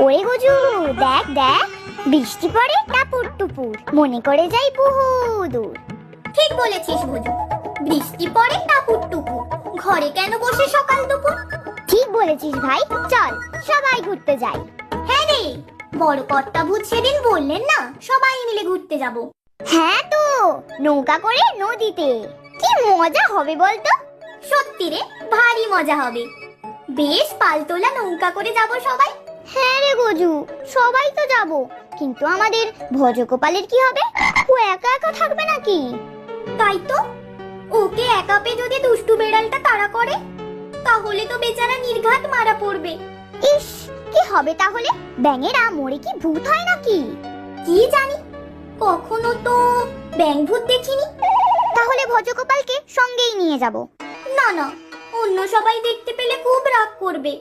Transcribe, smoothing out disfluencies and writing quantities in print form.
ওরে গজু, দেখ দেখ, বৃষ্টি পড়ে টাপুর টুপুর, মনে করে যাই বহু দূর। ঠিক বলেছিস ভুজু, বৃষ্টি পড়ে টাপুর টুপুর, ঘরে কেন বসে সকাল দুপুর? ঠিক বলেছিস ভাই, চল সবাই ঘুরতে যাই। হ্যাঁ রে, বড় কর্তা ভূত সেদিন বললেন না সবাই মিলে ঘুরতে যাব। হ্যাঁ তো, নৌকা করে নদীতে, কি মজা হবে বলতো। সত্যি রে, ভারী মজা হবে। বেশ পালতোলা নৌকা করে যাব সবাই। হ্যাঁ রে গজু, সবাই তো যাব, কিন্তু আমাদের ভজগোপালের কি হবে? ও একা একা থাকবে নাকি? তাই তো, ওকে একা পেয়ে যদি দুষ্টু বেড়ালটা তাড়া করে, তাহলে তো বেচারা নির্ঘাত মারা পড়বে। ইস, কি হবে তাহলে? ব্যাঙেরা মরে কি ভূত হয় নাকি? কি জানি, কখনো তো ব্যাঙ ভূত দেখিনি। তাহলে ভজগোপালকে সঙ্গেই নিয়ে যাব। না না, অন্য সবাই দেখতে পেলে খুব রাগ করবে।